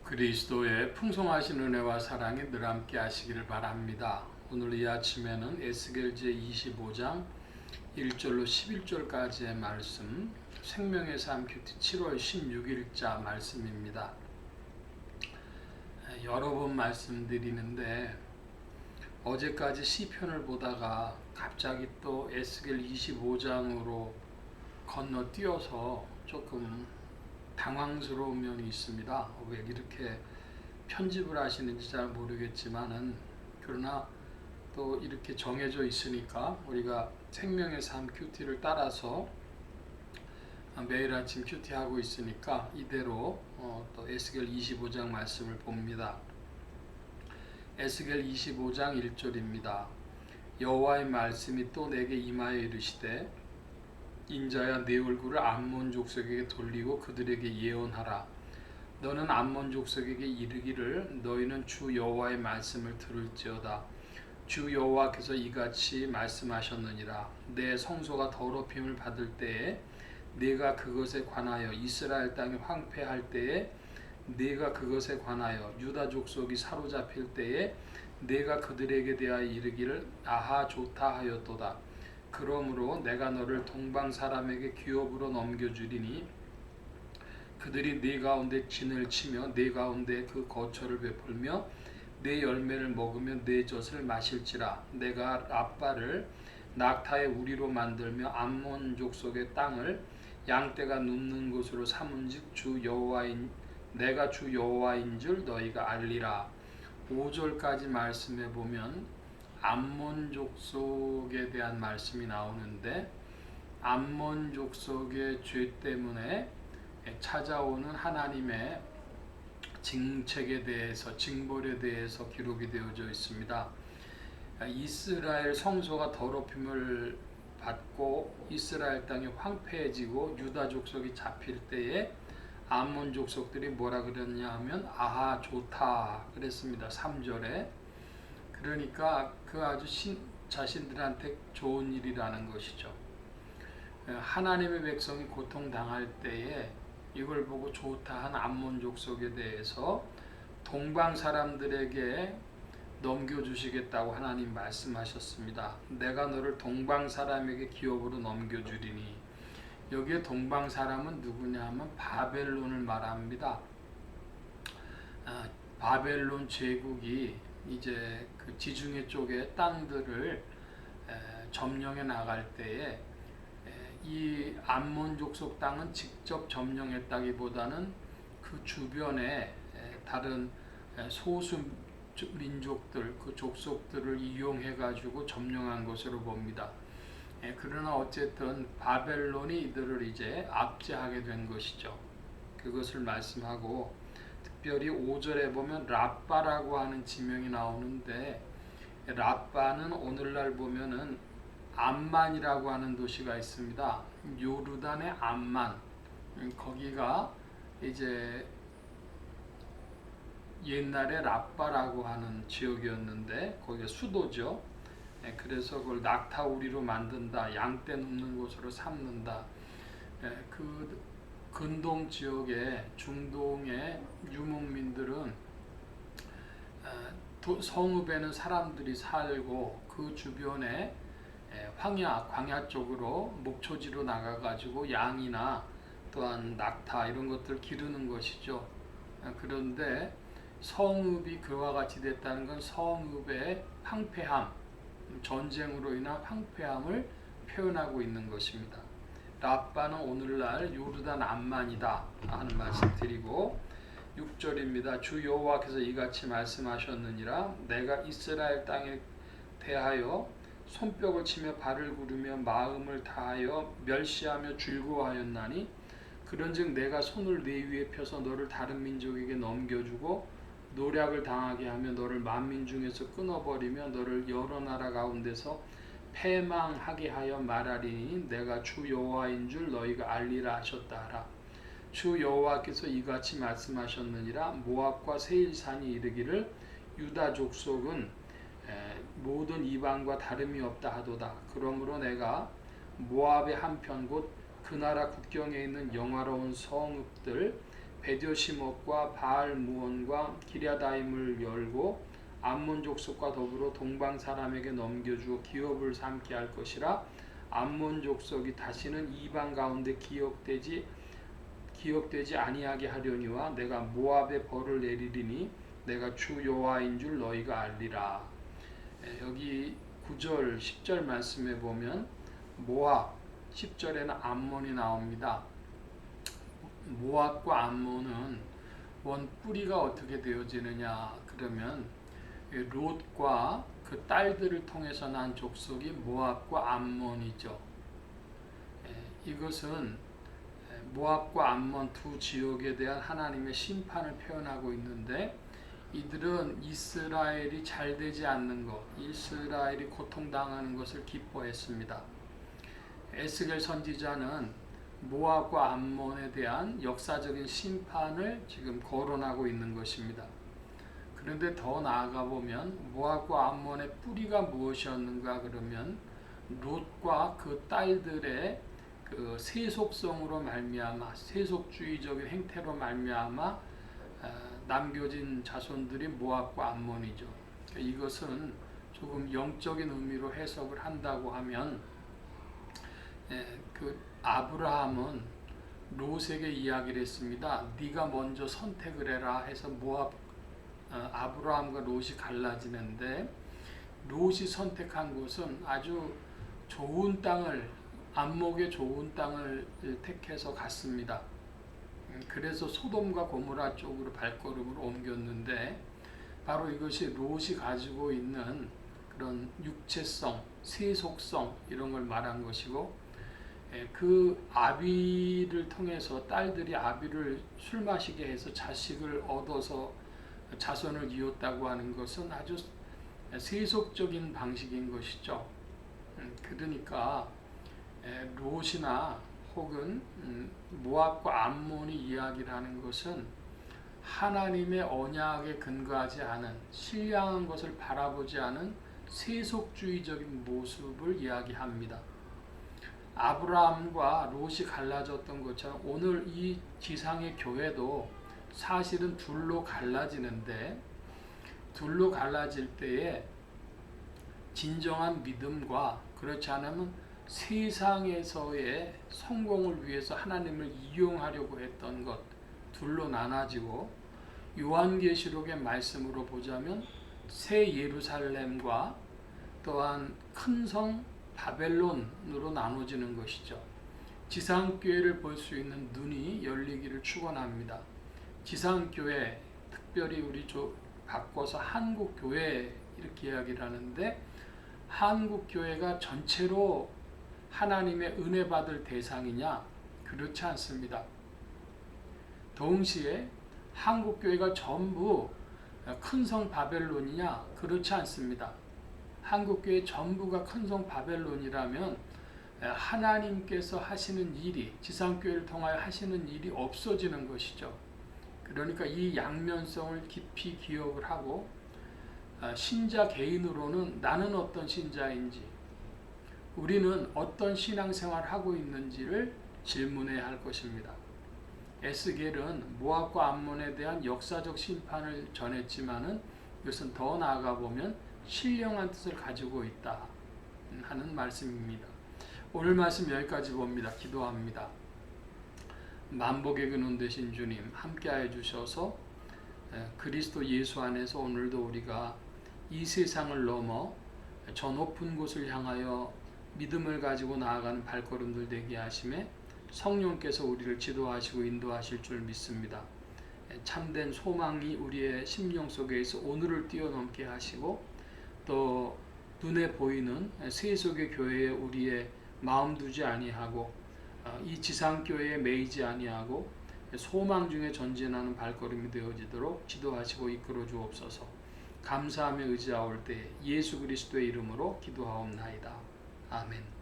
그리스도의 풍성하신 은혜와 사랑이 늘 함께 하시기를 바랍니다. 오늘 이 아침에는 에스겔 제25장 1절로 11절까지의 말씀, 생명의 삶 큐티 7월 16일자 말씀입니다. 여러 번 말씀드리는데 어제까지 시편을 보다가 갑자기 또 에스겔 25장으로 건너뛰어서 조금 당황스러운 면이 있습니다. 왜 이렇게 편집을 하시는지 잘 모르겠지만은, 그러나 또 이렇게 정해져 있으니까 우리가 생명의 삶 큐티를 따라서 매일 아침 큐티 하고 있으니까 이대로 또 에스겔 25장 말씀을 봅니다. 에스겔 25장 1절입니다. 여호와의 말씀이 또 내게 임하여 이르시되, 인자야, 내 얼굴을 암몬 족속에게 돌리고 그들에게 예언하라. 너는 암몬 족속에게 이르기를, 너희는 주 여호와의 말씀을 들을지어다. 주 여호와께서 이같이 말씀하셨느니라. 내 성소가 더럽힘을 받을 때에 네가 그것에 관하여 이스라엘 땅이 황폐할 때에 네가 그것에 관하여 유다 족속이 사로잡힐 때에 네가 그들에게 대하여 이르기를, 아하 좋다 하였도다. 그러므로 내가 너를 동방 사람에게 기업으로 넘겨주리니 그들이 네 가운데 진을 치며 네 가운데 그 거처를 베풀며 네 열매를 먹으며 네 젖을 마실지라. 내가 랍바를 낙타의 우리로 만들며 암몬 족속의 땅을 양떼가 눕는 곳으로 삼은즉 내가 주 여호와인 줄 너희가 알리라. 5절까지 말씀해 보면 암몬 족속에 대한 말씀이 나오는데, 암몬 족속의 죄 때문에 찾아오는 하나님의 징책에 대해서, 징벌에 대해서 기록이 되어져 있습니다. 이스라엘 성소가 더럽힘을 받고 이스라엘 땅이 황폐해지고 유다 족속이 잡힐 때에 암몬 족속들이 뭐라 그랬냐 하면 아하 좋다 그랬습니다. 3절에. 그러니까 그 아주 자신들한테 좋은 일이라는 것이죠. 하나님의 백성이 고통당할 때에 이걸 보고 좋다 한 암몬 족속에 대해서 동방 사람들에게 넘겨주시겠다고 하나님 말씀하셨습니다. 내가 너를 동방 사람에게 기업으로 넘겨주리니, 여기에 동방 사람은 누구냐 하면 바벨론을 말합니다. 바벨론 제국이 이제 그 지중해 쪽의 땅들을 점령해 나갈 때에 이 암몬 족속 땅은 직접 점령했다기보다는 그 주변에 다른 소수 민족들, 그 족속들을 이용해 가지고 점령한 것으로 봅니다. 그러나 어쨌든 바벨론이 이들을 이제 압제하게 된 것이죠. 그것을 말씀하고, 특별히 5절에 보면 랍바라고 하는 지명이 나오는데, 랍바는 오늘날 보면은 암만이라고 하는 도시가 있습니다. 요르단의 암만. 거기가 이제 옛날에 랍바라고 하는 지역이었는데 거기가 수도죠. 그래서 그걸 낙타우리로 만든다, 양떼 눕는 곳으로 삼는다. 그 근동 지역의 중동의 유목민들은 성읍에는 사람들이 살고 그 주변에 광야 쪽으로 목초지로 나가가지고 양이나 또한 낙타 이런 것들 기르는 것이죠. 그런데 성읍이 그와 같이 됐다는 건 성읍의 황폐함, 전쟁으로 인한 황폐함을 표현하고 있는 것입니다. 랍바는 오늘날 요르단 암만이다 하는 말씀 드리고, 6절입니다. 주 여호와께서 이같이 말씀하셨느니라. 내가 이스라엘 땅에 대하여 손뼉을 치며 발을 구르며 마음을 다하여 멸시하며 즐거워하였나니, 그런즉 내가 손을 네 위에 펴서 너를 다른 민족에게 넘겨주고 노략을 당하게 하며 너를 만민 중에서 끊어버리며 너를 여러 나라 가운데서 패망하게 하여 말하리니, 내가 주 여호와인 줄 너희가 알리라 하셨다 하라. 주 여호와께서 이같이 말씀하셨느니라. 모압과 세일산이 이르기를, 유다 족속은 모든 이방과 다름이 없다 하도다. 그러므로 내가 모압의 한편 곧 그 나라 국경에 있는 영화로운 성읍들 베드시못과 바알무온과 기랴다임을 열고 암몬 족속과 더불어 동방 사람에게 넘겨주어 기업을 삼게 할 것이라. 암몬 족속이 다시는 이방 가운데 기억되지 아니하게 하려니와 내가 모압에 벌을 내리리니 내가 주 여호와인 줄 너희가 알리라. 여기 9절 10절 말씀에 보면 모압, 10절에는 암몬이 나옵니다. 모압과 암몬은 원 뿌리가 어떻게 되어지느냐 그러면 롯과 그 딸들을 통해서 난 족속이 모압과 암몬이죠. 이것은 모압과 암몬 두 지역에 대한 하나님의 심판을 표현하고 있는데, 이들은 이스라엘이 잘 되지 않는 것, 이스라엘이 고통당하는 것을 기뻐했습니다. 에스겔 선지자는 모압과 암몬에 대한 역사적인 심판을 지금 거론하고 있는 것입니다. 그런데 더 나아가 보면 모압과 암몬의 뿌리가 무엇이었는가 그러면 롯과 그 딸들의 그 세속성으로 말미암아, 세속주의적인 행태로 말미암아 남겨진 자손들이 모압과 암몬이죠. 이것은 조금 영적인 의미로 해석을 한다고 하면 그 아브라함은 롯에게 이야기를 했습니다. 네가 먼저 선택을 해라 해서 아브라함과 롯이 갈라지는데, 롯이 선택한 곳은 아주 좋은 땅을, 안목의 좋은 땅을 택해서 갔습니다. 그래서 소돔과 고모라 쪽으로 발걸음을 옮겼는데, 바로 이것이 롯이 가지고 있는 그런 육체성, 세속성 이런 걸 말한 것이고, 그 아비를 통해서 딸들이 아비를 술 마시게 해서 자식을 얻어서 자손을 이었다고 하는 것은 아주 세속적인 방식인 것이죠. 그러니까 롯이나 혹은 모압과 암몬이 이야기를 하는 것은 하나님의 언약에 근거하지 않은, 신령한 것을 바라보지 않은 세속주의적인 모습을 이야기합니다. 아브라함과 롯이 갈라졌던 것처럼 오늘 이 지상의 교회도 사실은 둘로 갈라지는데, 둘로 갈라질 때에 진정한 믿음과 그렇지 않으면 세상에서의 성공을 위해서 하나님을 이용하려고 했던 것, 둘로 나눠지고, 요한계시록의 말씀으로 보자면 새 예루살렘과 또한 큰 성 바벨론으로 나눠지는 것이죠. 지상교회를 볼 수 있는 눈이 열리기를 축원합니다. 지상교회, 특별히 우리 바꿔서 한국교회 이렇게 이야기를 하는데, 한국교회가 전체로 하나님의 은혜 받을 대상이냐? 그렇지 않습니다. 동시에 한국교회가 전부 큰 성 바벨론이냐? 그렇지 않습니다. 한국교회 전부가 큰 성 바벨론이라면 하나님께서 하시는 일이, 지상교회를 통하여 하시는 일이 없어지는 것이죠. 그러니까 이 양면성을 깊이 기억을 하고, 신자 개인으로는 나는 어떤 신자인지, 우리는 어떤 신앙생활을 하고 있는지를 질문해야 할 것입니다. 에스겔은 모압과 암몬에 대한 역사적 심판을 전했지만은 이것은 더 나아가 보면 신령한 뜻을 가지고 있다 하는 말씀입니다. 오늘 말씀 여기까지 봅니다. 기도합니다. 만복의 근원 되신 주님, 함께하여 주셔서 그리스도 예수 안에서 오늘도 우리가 이 세상을 넘어 저 높은 곳을 향하여 믿음을 가지고 나아가는 발걸음들 되게 하심에 성령께서 우리를 지도하시고 인도하실 줄 믿습니다. 참된 소망이 우리의 심령 속에 있어 오늘을 뛰어넘게 하시고, 또 눈에 보이는 세속의 교회에 우리의 마음 두지 아니하고 이 지상교회에 매이지 아니하고 소망 중에 전진하는 발걸음이 되어지도록 지도하시고 이끌어 주옵소서. 감사하며 의지하올 때 예수 그리스도의 이름으로 기도하옵나이다. 아멘.